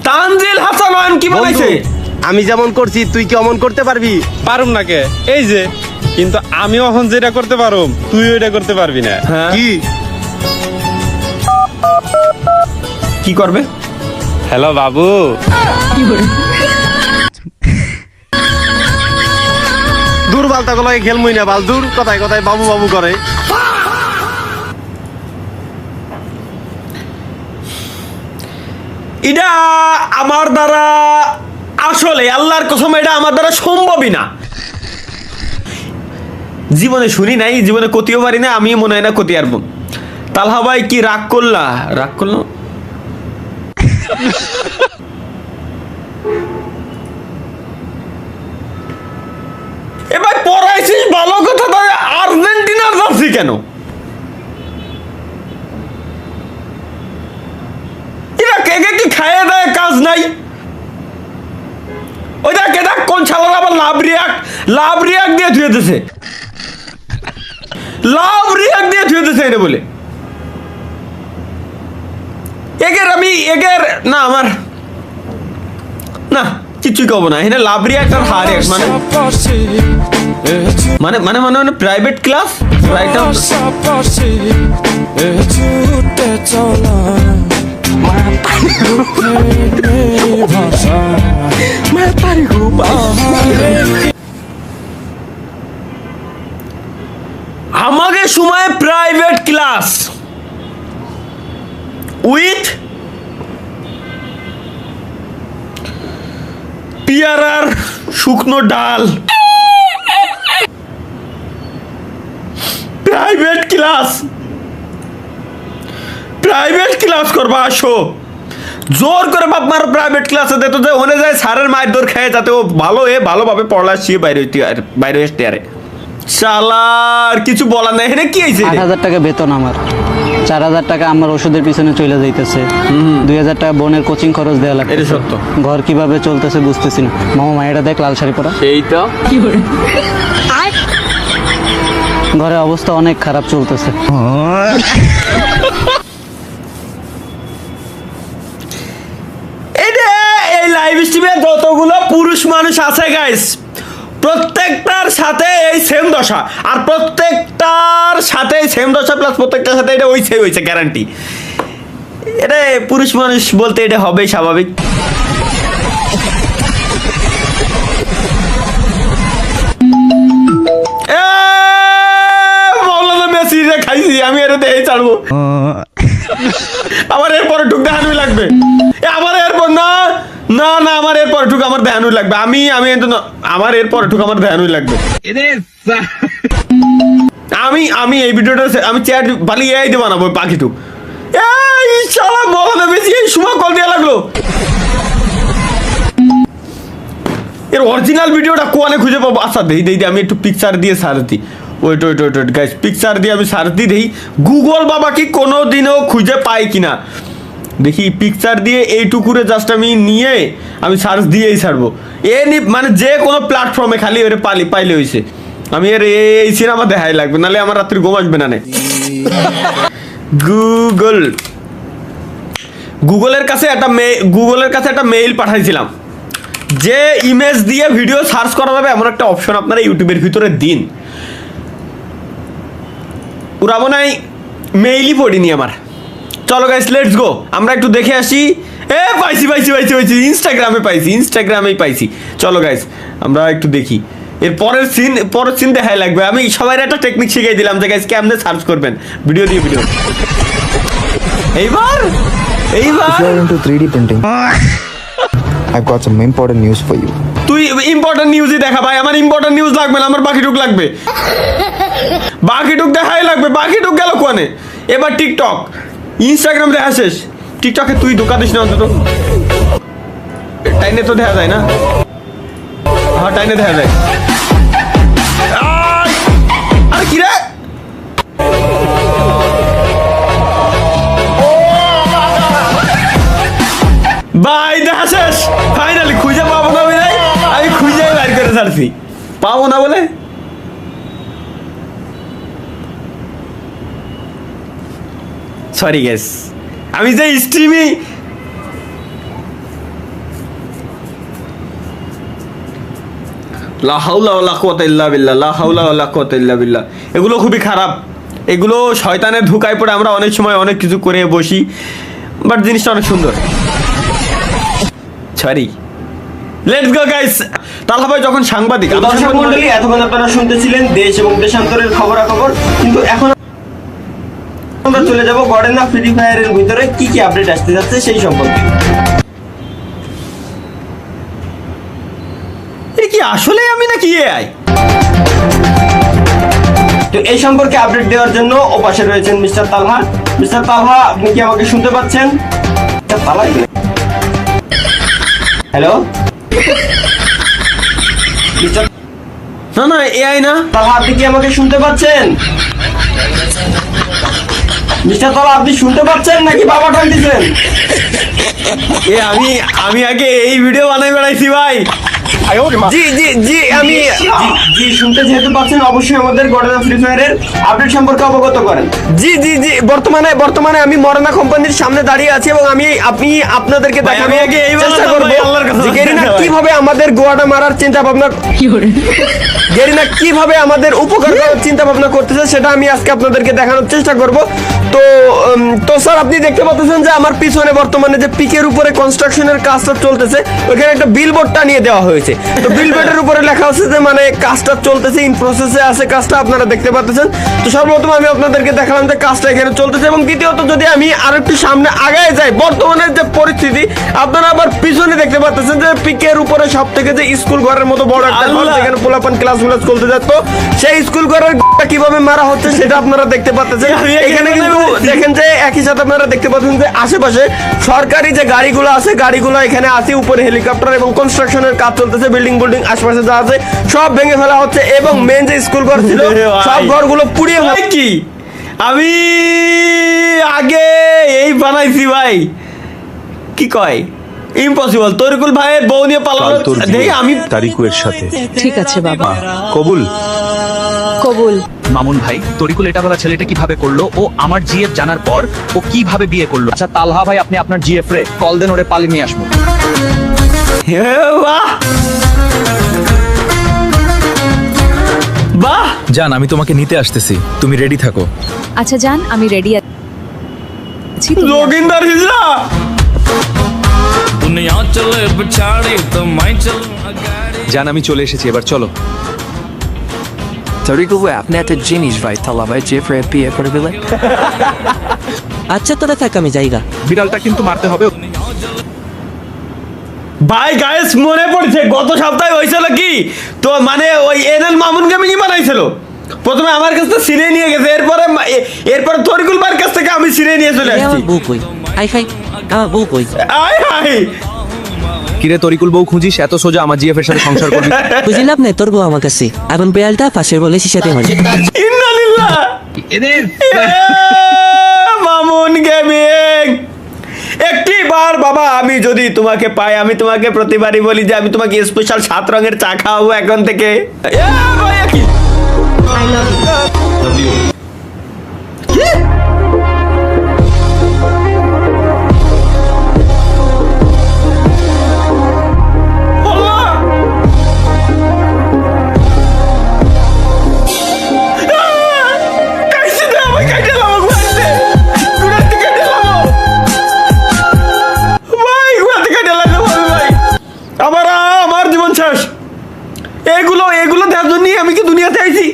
Tanzil Hasan one কি বানাইছে? আমি যেমন করছি তুই কি অমন করতে পারবি? পারুম না কে, এই যে, কিন্তু আমি এখন যেটা করতে পারুম তুই ওইটা করতে পারবি না। কি কি করবে? হ্যালো বাবু, দূর বালতা গুলোকে খেলমুই না বাল, দূর কথায় কথায় বাবু বাবু করে। এটা আমার দ্বারা আসলে আল্লাহর কসম এটা আমার দ্বারা সম্ভবই না। জীবনে শুনি নাই, জীবনে কতিও পারি না, আমি মনে হয় না কতি আরব। তালহা ভাই কি রাগ করলা? রাগ করলো এবার পড়াইছিস ভালো কথা, তাই আর্জেন্টিনার জার্সি কেন? এরা কে কে কি খাইয়ে দেয়, কাজ নাই। ওই দেখ কে দেখ কোন ছালার আবার লাভ রিয়াক্ট দিয়ে ধুয়ে দিছে, লাভ রিয়াক্ট দিয়ে ধুয়ে দিছে এটা বলে। এগের না আমার না কিছুই কব না, এখানে লাভ রিয়াক্ট আর হার রিয়াক্ট মানে মানে মানে মানে প্রাইভেট ক্লাস রাইট। আমাকে সময় প্রাইভেট ক্লাস উইথ পিয়ারার শুকনো ডাল, প্রাইভেট ক্লাস করবা আসো, জোর করে বাপ মার প্রাইভেট ক্লাসে দিত যে ওনে যায় স্যারের মায়ের দৌড় খেয়ে যাতে ও ভালোভাবে পড়লা শিয়ে বাইরে আসতে আরে শালার কিছু বলার নাই। এখানে কি হয়েছে? 8,000 টাকা বেতন আমার, 4,000 টাকা আমার ওষুধের পিছনে চলে যাইতেছে, 2,000 টাকা বোনের কোচিং খরচ দেওয়া লাগছে। এটা সত্য। ঘর কিভাবে চলতেছে বুঝতেছি না। মামা মায়েরা দেখ লাল শাড়ি পরা, এই তো ঘরের অবস্থা অনেক খারাপ চলতেছে। এই লাইভ স্ট্রিমে যতগুলো পুরুষ মানুষ আছে গাইস, প্রত্যেকটার সাথে এই সেম দশা, আর প্রত্যেকটার সাথে সেম দশা প্লাস প্রত্যেকটার সাথে এটা হয়েছে গ্যারান্টি। এটা পুরুষ মানুষ বলতে এটা হবেই স্বাভাবিক। মেসি রে খাইছি আমি, এর দেই ছাড়বো। আমার এরপরে টুক দেখানোই লাগবে, আমার এরপর না না না আমার এরপর টুক আমার দেখানোই লাগবে। আমি আমার এরপর টুক আমার দেখানোই লাগবে। আমি এই ভিডিওটা আমি চ্যাট বালি এই দিয়ে বানাবো পাখি টুক। এই শালা বলা বেশি এই সময় কল দেওয়া লাগলো। এর অরিজিনাল ভিডিওটা কোয়ানে খুঁজে পাবো? আচ্ছা দেই আমি একটু পিকচার দিয়ে সার্চ দিই। ওয়েট গাইস, পিকচার দিয়ে আমি সার্চ দিই গুগল বাবা কি কোনো দিনও খুঁজে পাই কিনা দেখি। পিকচার দিয়ে এইটুকুরে জাস্ট আমি নিয়ে আমি সার্চ দিয়েই ছাড়বো। মানে যে কোনো প্ল্যাটফর্মে খালি ওরে পাইলে হয়েছে। আমি এর এই সিনেমা দেখাই লাগবে, নাহলে আমার রাত্রি ঘুম আসবে না। গুগলের কাছে একটা মেইল পাঠাইছিলাম যে ইমেজ দিয়ে ভিডিও সার্চ করা যাবে এমন একটা অপশন আপনারা ইউটিউবের ভিতরে দিন। ওরা মনে হয় মেইলই পড়িনি আমার। চলো গাইস লেটস গো, আমরা একটু দেখে আসি। পাইছি ইনস্টাগ্রামেই পাইছি। চলো গাইস আমরা একটু দেখি এর পরের সিন দেখাই লাগবে। আমি সবাই একটা টেকনিক শিখিয়ে দিলাম যে গাইস কেমনে সার্চ করবেন ভিডিও। এইবার If you are into 3D printing, I've got some important news for you. তুই ইম্পর্টেন্ট নিউজই দেখা ভাই, আমার ইম্পর্টেন্ট নিউজ লাগবে না, আমার বাকিটুক লাগবে। বাকিটুক দেখাই লাগবে। বাকিটুক গেল কোনে? এবার টিকটক, ইনস্টাগ্রাম দেখা শেষ। টিকটকে তুই ঢোকা দিস না অন্তত, টাইনে তো দেখা যায় না। হ্যাঁ টাইনে দেখা যায়। আর কি রে ভাই দেখা শেষ ফাইনালি। খুঁজে পাবো না ভাই, আমি খুঁজে বাইর করে ছাড়ছি। পাবো না বলে সরি গেস। আমি যে লা হাওলা ওয়ালা কুওয়াতা ইল্লা বিল্লাহ, লা হাওলা ওয়ালা কুওয়াতা ইল্লা বিল্লাহ। এগুলো খুবই খারাপ, এগুলো শয়তানের ধোঁকায় পড়ে আমরা অনেক সময় অনেক কিছু করে বসি, বাট জিনিসটা অনেক সুন্দর। Sorry, let's go guys. Talha ভাই যখন সাংবাদিক, দর্শক মণ্ডলী, এতক্ষণ আপনারা শুনতেছিলেন দেশ এবং দেশান্তরের খবরাখবর, কিন্তু এখন আমরা চলে যাব গডেনা ফ্রি ফায়ারের ভিতরে কি কি আপডেট আসতে যাচ্ছে সেই সম্পর্কে। এটা কি আসলে আমি নাকি এআই? তো এই সম্পর্কে আপডেট দেওয়ার জন্য ওপাশে রয়েছেন মিস্টার তালহা। মিস্টার তালহা, আপনি কি আমাকে শুনতে পাচ্ছেন? হ্যালো মিস্টার না না, এআই না। তালহা, আপনি কি আমাকে শুনতে পাচ্ছেন? মিস্টার তালহা, আপনি শুনতে পাচ্ছেন নাকি বাবা টান দিচ্ছেন? আমি আগে এই ভিডিও বানাই বেড়াইছি ভাই। জি জি জি, আমি জি শুনতে যেহেতু পাচ্ছেন, অবশ্যই আমাদের গডেনা ফ্রি ফায়ারের আপডেট সম্পর্কে অবগত করেন। জি জি জি, বর্তমানে আমি মরনা কোম্পানির সামনে দাঁড়িয়ে আছি এবং আপনি আপনাদেরকে ভাই, দেখাবো, আমি আগে এই চেষ্টা বললাম করব ভাই, আল্লাহর কাছে যে গেরিনা ভাই। কিভাবে আমাদের গোয়াটা মারার চিন্তা ভাবনা, গেরিনা কিভাবে আমাদের উপকার করার চিন্তা ভাবনা করতেছে সেটা আমি আজকে আপনাদেরকে দেখানোর চেষ্টা করব। তো স্যার, আপনি দেখতে পাচ্ছেন যে আমার পিছনে বর্তমানে যে পিকের উপরে কনস্ট্রাকশনের কাজটা চলতেছে, ওখানে একটা বিলবোর্ড টানিয়ে দেওয়া হয়েছে। তো বিলবোর্ডের উপরে লেখা আছে যে মানে কাজটা চলতেছে, ইন প্রসেসে আছে কাজটা, আপনারা দেখতে পাচ্ছেন। তো সর্বপ্রথম আমি আপনাদেরকে দেখালাম যে কাজটা এখানে চলতেছে, এবং দ্বিতীয়ত যদি আমি আরেকটু সামনে আগায় যাই, বর্তমানের যে পরিস্থিতি আপনারা আবার পিছনে দেখতে পাচ্ছেন যে পিকের উপরে সব থেকে যে স্কুল ঘরের মতো বড় একটা ঘর, আল্লাহ। যেখানে পোলাপান ক্লাস করতে যেত, সেই স্কুল ঘরের কিভাবে মারা হচ্ছে সেটা আপনারা দেখতে পাচ্ছেন। এখানে কিন্তু দেখেন যে একই সাথে আপনারা দেখতে পাচ্ছেন যে আশেপাশে সরকারি যে গাড়িগুলো আছে, গাড়িগুলো এখানে আছে, উপরে হেলিকপ্টার এবং কনস্ট্রাকশনের কাজ চলতেছে, বিল্ডিং আশেপাশে যা আছে সব ভেঙে ফেলা হচ্ছে, এবং মেন যে স্কুল ঘর ছিল সব ঘরগুলো পুড়িয়ে ভাই কি আমি আগে এই বানাইছি ভাই, কি কয় ইম্পসিবল। তরিকুল ভাইয়ের বউ নিয়ে পালানো দেখি আমি তারিকুয়ের সাথে ঠিক আছে বাবা, কবুল। কবুল। মামুন ভাই, তরিকুল এটা বলা ছেলেটা কিভাবে করলো? ও আমার জিএফ জানার পর ও কিভাবে বিয়ে করলো? আচ্ছা তালহা ভাই, আপনি আপনার জিএফ রে কল দেন, ওরে পালিয়ে নিয়ে আসবো। বাহ বাহ, জান, আমি তোমাকে নিতে আসতেছি, তুমি রেডি থাকো। আচ্ছা জান, আমি রেডি আছি। তুমি যোগিন্দার হিজড়া। জান, আমি চলে এসেছি, এবার চলো। তরিকুল ভাই, আপনি একটা জিনিস ভাই, তালা ভাই যে ফ্রে বিয়ে করে দিলে। আচ্ছা তোরা থাক, আমি জায়গা। বিড়ালটা কিন্তু মারতে হবে। ভাই গাইস, মনে পড়ছে গত সপ্তাহে হয়েছিল কি, তো মানে ওই এনএল মামুনকে মিনি বানাইছিল। প্রথমে আমার কাছ থেকে সিনে নিয়ে গেছে, এরপরে তরিকুল ভাইয়ের কাছ থেকে আমি সিনে নিয়ে চলে আসছি। আমার বউ কই? আই হাই, আমার বউ কই? আয় হাই, কিরে তরিকুল, বউ খুঁজিস? এত সোজা আমার জিএফ এর সাথে সংসার করবি? বুঝলাম না, তোর বউ আমার কাছে, এখন বিড়ালটা পাশের বলে শিশাতে হয়। ইন্নালিল্লাহ। মামুন গেমিং, একটি বার বাবা আমি যদি তোমাকে পাই, আমি তোমাকে প্রতিবারই বলি যে আমি তোমাকে স্পেশাল 7 রঙের চা খাওয়াবো এখন থেকে। ভাই কি আমার জীবন শেষ। এগুলো দেখার জন্যই আমি কি দুনিয়াতে আইছি।